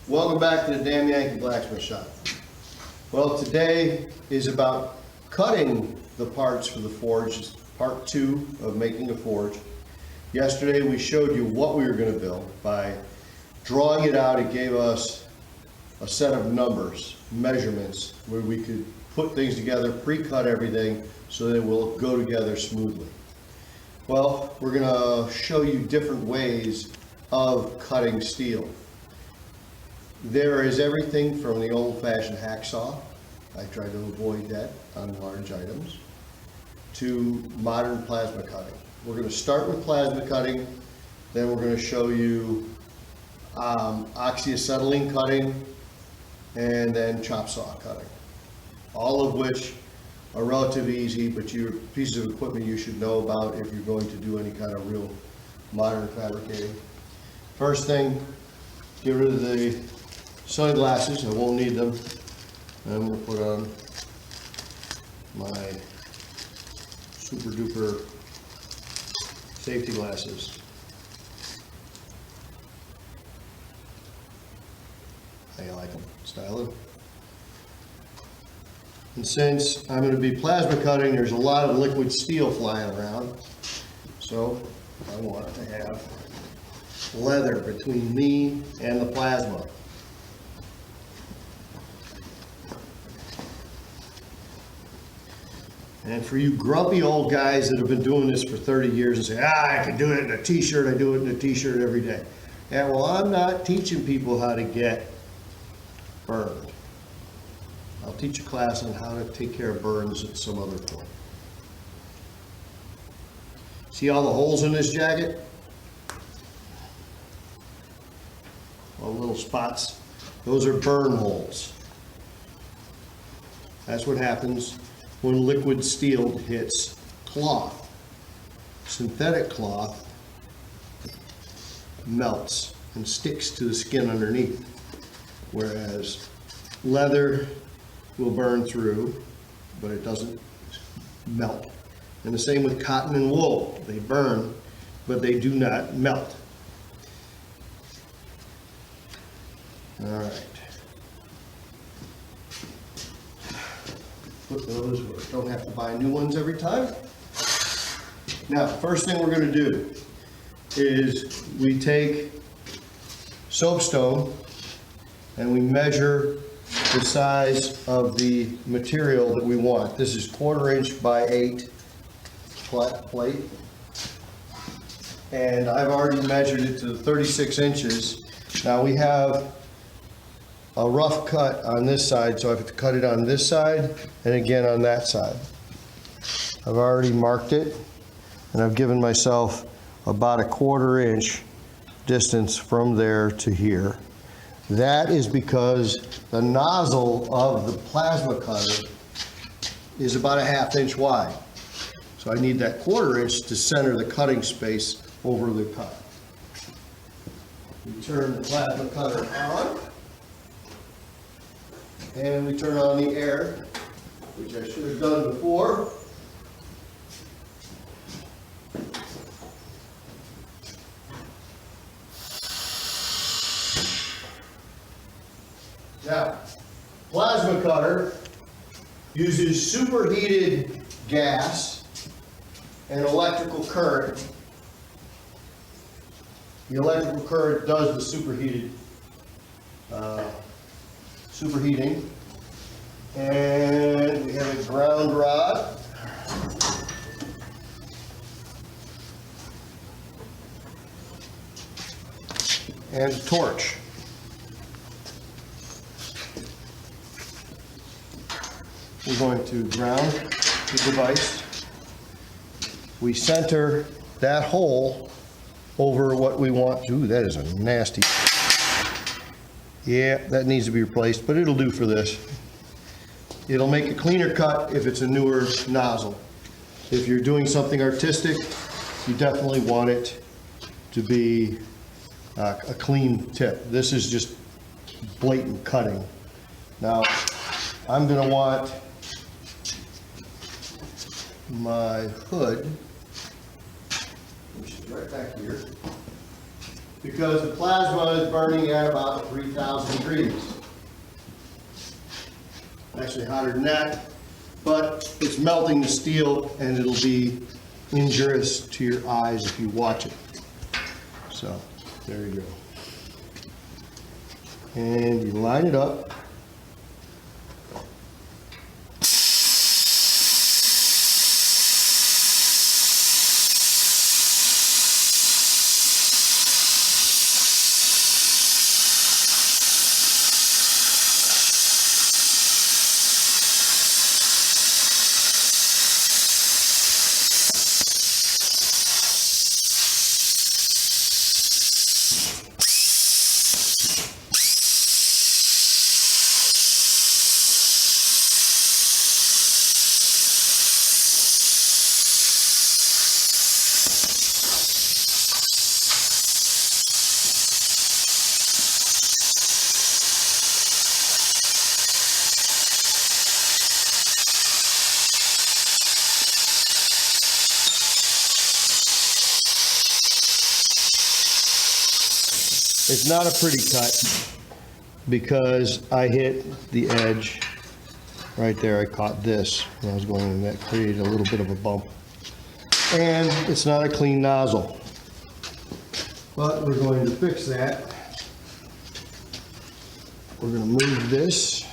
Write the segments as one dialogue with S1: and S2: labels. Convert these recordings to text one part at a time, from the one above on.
S1: Welcome back to the Damn Yankee Blacksmith Shop. Well, today is about cutting the parts for the forge. It's part 2 of making a forge. Yesterday we showed you what we were going to build. By drawing it out, it gave us a set of numbers, measurements, where we could put things together, pre-cut everything so that it will go together smoothly. Well, we're going to show you different ways of cutting steel. There is everything from the old-fashioned hacksaw, I try to avoid that on large items, to modern plasma cutting. We're going to start with plasma cutting, then we're going to show you oxyacetylene cutting, and then chop saw cutting. All of which are relatively easy, but you're pieces of equipment you should know about if you're going to do any kind of real modern fabricating. First thing, get rid of the sunglasses. I won't need them. I'm going to put on my super duper safety glasses. How you like them? Styling. And since I'm going to be plasma cutting, there's a lot of liquid steel flying around. So I want to have leather between me and the plasma. And for you grumpy old guys that have been doing this for 30 years and say, I can do it in a t-shirt, I do it in a t-shirt every day. Yeah, well, I'm not teaching people how to get burned. I'll teach a class on how to take care of burns at some other point. See all the holes in this jacket? All the little spots? Those are burn holes. That's what happens when liquid steel hits cloth. Synthetic cloth melts and sticks to the skin underneath, whereas leather will burn through, but it doesn't melt. And the same with cotton and wool. They burn, but they do not melt. All right. Put those where I don't have to buy new ones every time. Now, first thing we're going to do is we take soapstone and we measure the size of the material that we want. This is 1/4 inch by 8 flat plate. And I've already measured it to 36 inches. Now we have a rough cut on this side, so I have to cut it on this side and again on that side. I've already marked it, and I've given myself about a 1/4 inch distance from there to here. That is because the nozzle of the plasma cutter is about a 1/2 inch wide. So I need that 1/4 inch to center the cutting space over the cut. We turn the plasma cutter on, and we turn on the air, which I should have done before. Now, plasma cutter uses superheated gas and electrical current. The electrical current does the superheating. And we have a ground rod. And a torch. We're going to ground the device. We center that hole over what we want to. Ooh, that is a nasty. Yeah, that needs to be replaced, but it'll do for this. It'll make a cleaner cut if it's a newer nozzle. If you're doing something artistic, you definitely want it to be a clean tip. This is just blatant cutting. Now, I'm going to want my hood, which is right back here, because the plasma is burning at about 3,000 degrees. Actually hotter than that, but it's melting the steel and it'll be injurious to your eyes if you watch it. So, there you go. And you line it up. It's not a pretty cut because I hit the edge right there. I caught this when I was going in. That created a little bit of a bump. And it's not a clean nozzle. But we're going to fix that. We're going to move this.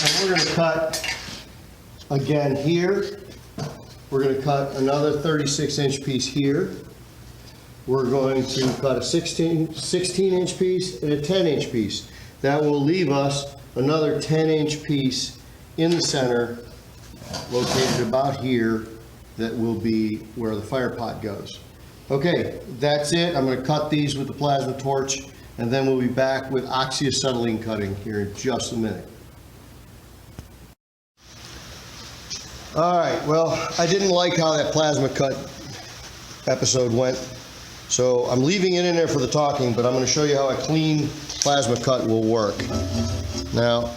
S1: And we're going to cut again here. We're going to cut another 36-inch piece here. We're going to cut a 16-inch piece and a 10-inch piece. That will leave us another 10-inch piece in the center, located about here, that will be where the fire pot goes. Okay, that's it. I'm going to cut these with the plasma torch, and then we'll be back with oxyacetylene cutting here in just a minute. All right, well, I didn't like how that plasma cut episode went, so I'm leaving it in there for the talking, but I'm going to show you how a clean plasma cut will work. Now,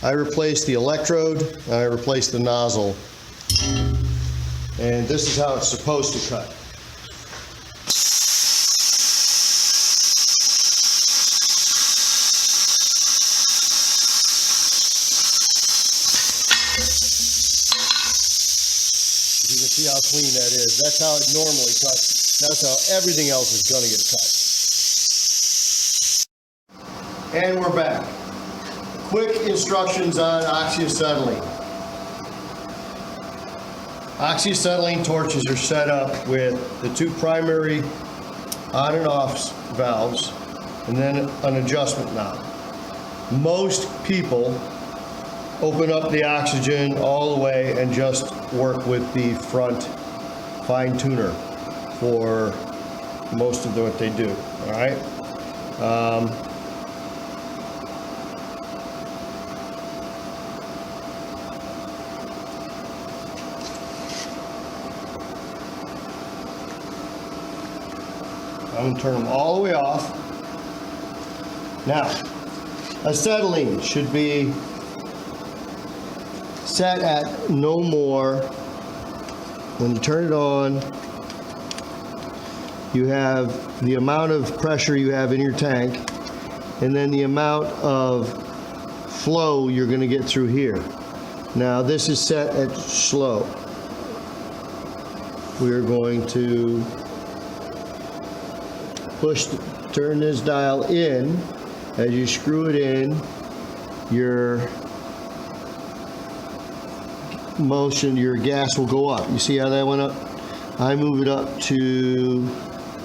S1: I replaced the electrode, and I replaced the nozzle, and this is how it's supposed to cut. You can see how clean that is. That's how it normally cuts. That's how everything else is going to get cut. And we're back. Quick instructions on oxyacetylene. Oxyacetylene torches are set up with the two primary on and off valves and then an adjustment knob. Most people open up the oxygen all the way and just work with the front fine tuner for most of what they do, all right? I'm going to turn them all the way off. Now, acetylene should be set at no more. When you turn it on, you have the amount of pressure you have in your tank, and then the amount of flow you're going to get through here. Now, this is set at slow. We're going to turn this dial in. As you screw it in, your gas will go up. You see how that went up? I move it up to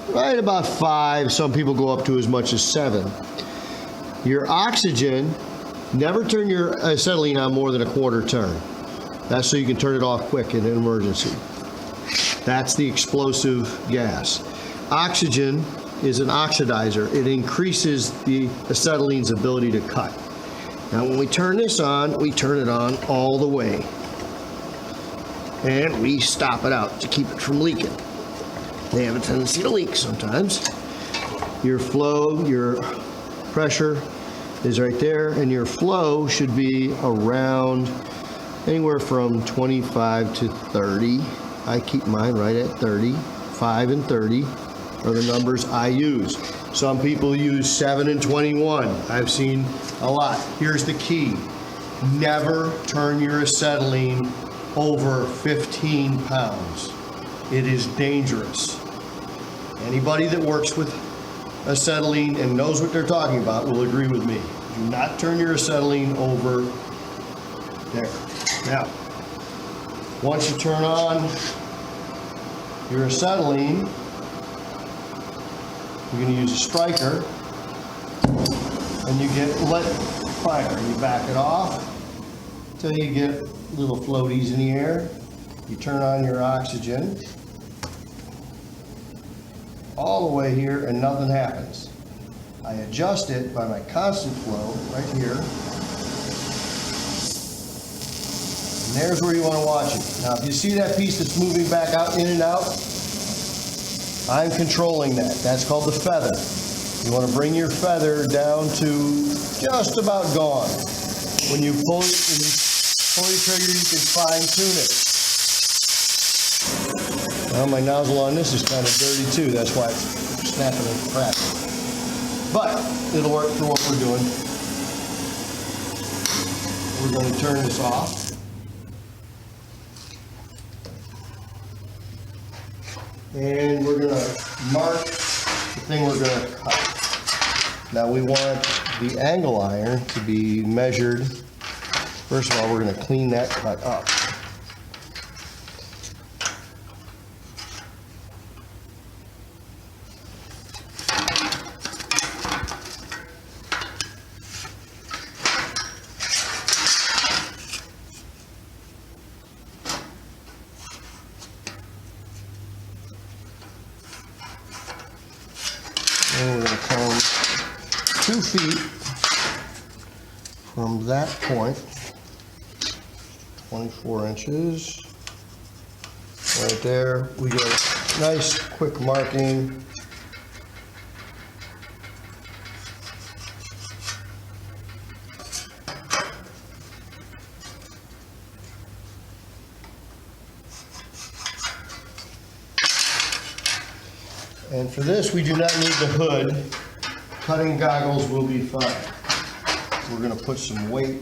S1: right about 5. Some people go up to as much as 7. Your oxygen, never turn your acetylene on more than a quarter turn. That's so you can turn it off quick in an emergency. That's the explosive gas. Oxygen is an oxidizer. It increases the acetylene's ability to cut. Now when we turn this on, we turn it on all the way. And we stop it out to keep it from leaking. They have a tendency to leak sometimes. Your flow, your pressure is right there, and your flow should be around anywhere from 25 to 30. I keep mine right at 30. 5 and 30 are the numbers I use. Some people use 7 and 21. I've seen a lot. Here's the key. Never turn your acetylene over 15 pounds. It is dangerous. Anybody that works with acetylene and knows what they're talking about will agree with me. Do not turn your acetylene over there. Now, once you turn on your acetylene, you're going to use a striker, and you get lit fire. You back it off until you get little floaties in the air. You turn on your oxygen all the way here, and nothing happens. I adjust it by my constant flow right here. And there's where you want to watch it. Now, if you see that piece that's moving back out, in and out, I'm controlling that. That's called the feather. You want to bring your feather down to just about gone. When you pull your trigger, you can fine tune it. Well, my nozzle on this is kind of dirty too. That's why it's snapping and cracking. But it'll work for what we're doing. We're going to turn this off. And we're going to mark the thing we're going to cut. Now we want the angle iron to be measured. First of all, we're going to clean that cut up. And we're going to come 2 feet from that point, 24 inches, right there. We get a nice quick marking. And for this, we do not need the hood. Cutting goggles will be fine. We're going to put some weight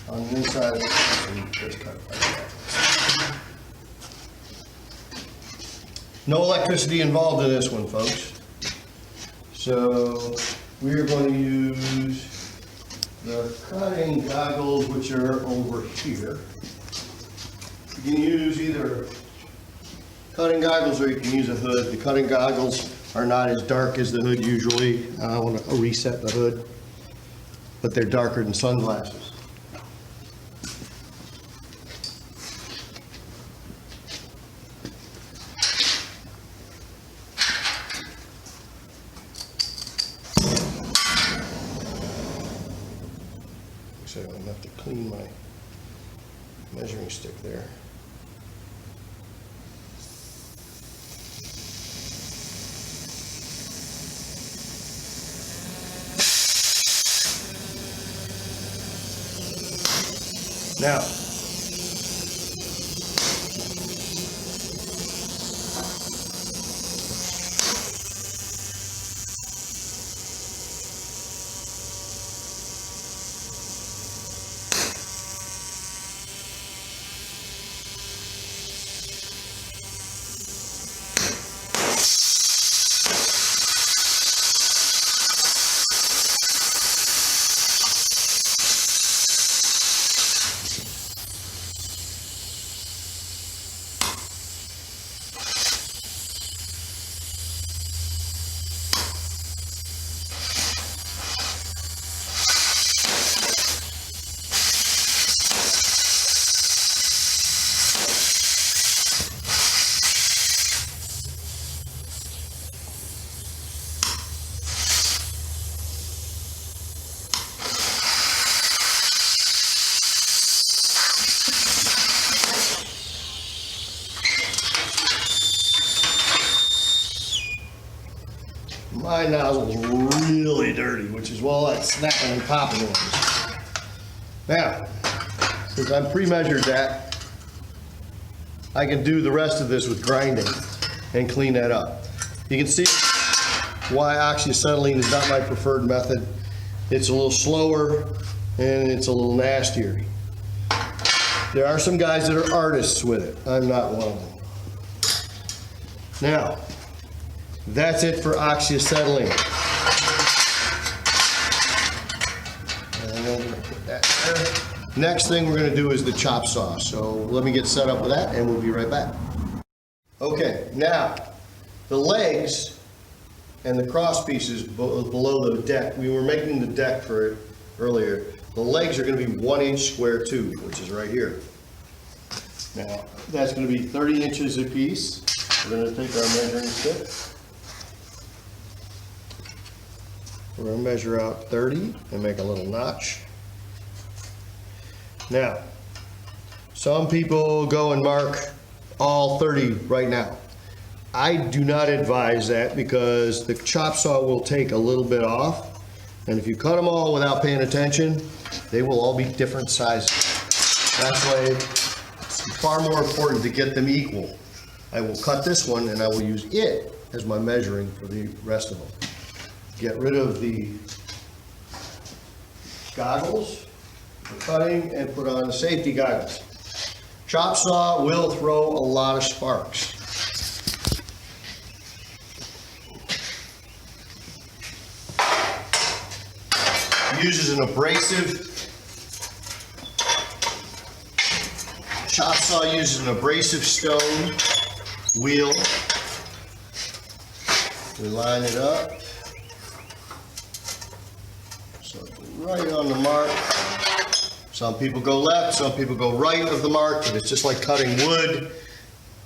S1: on the inside of it. And just cut it like that. No electricity involved in this one, folks. So we're going to use the cutting goggles, which are over here. You can use either cutting goggles or you can use a hood. The cutting goggles are not as dark as the hood usually. I want to reset the hood, but they're darker than sunglasses. So I'm going to have to clean my measuring stick there. Now, my nozzle's really dirty, which is all that snapping and popping was. Now, since I've pre-measured that, I can do the rest of this with grinding. and clean that up. You can see why oxyacetylene is not my preferred method. It's a little slower and it's a little nastier. There are some guys that are artists with it. I'm not one of them. Now, that's it for oxyacetylene. And I'm gonna put that there. Next thing we're gonna do is the chop saw. So let me get set up with that and we'll be right back. Okay, now, the legs and the cross pieces below the deck, we were making the deck for it earlier. The legs are going to be 1 inch square tube, which is right here. Now, that's going to be 30 inches a piece. We're going to take our measuring stick. We're going to measure out 30 and make a little notch. Now, some people go and mark all 30 right now. I do not advise that because the chop saw will take a little bit off, and if you cut them all without paying attention, they will all be different sizes. That's why it's far more important to get them equal. I will cut this one and I will use it as my measuring for the rest of them. Get rid of the goggles for cutting and put on the safety goggles. Chop saw will throw a lot of sparks. Uses an abrasive. Chop saw uses an abrasive stone wheel. We line it up. So right on the mark. Some people go left, some people go right of the mark, but it's just like cutting wood.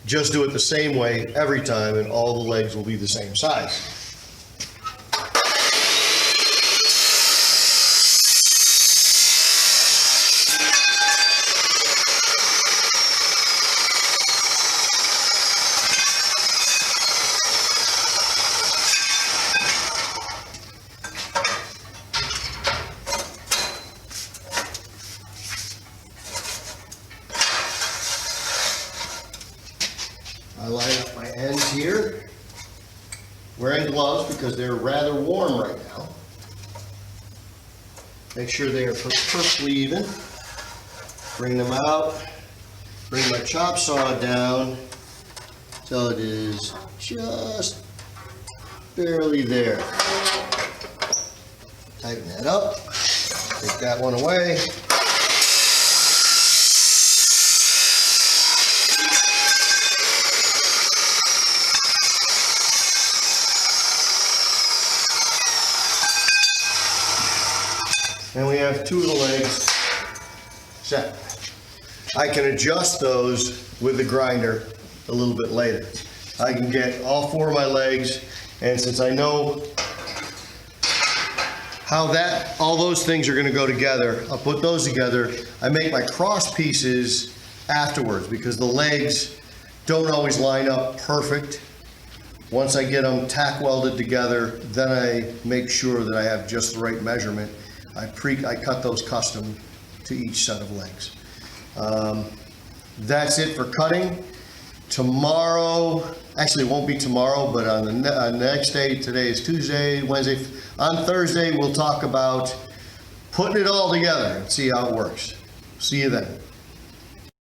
S1: Just do it the same way every time and all the legs will be the same size. I line up my ends here, wearing gloves because they're rather warm right now. Make sure they are perfectly even. Bring them out, bring my chop saw down till it is just barely there. Tighten that up, take that one away. And we have 2 of the legs set. I can adjust those with the grinder a little bit later. I can get all 4 of my legs, and since I know how all those things are going to go together, I'll put those together. I make my cross pieces afterwards because the legs don't always line up perfect. Once I get them tack welded together, then I make sure that I have just the right measurement. I cut those custom to each set of legs. That's it for cutting. Tomorrow, actually it won't be tomorrow, but on the next day, today is Tuesday, Wednesday, on Thursday we'll talk about putting it all together and see how it works. See you then.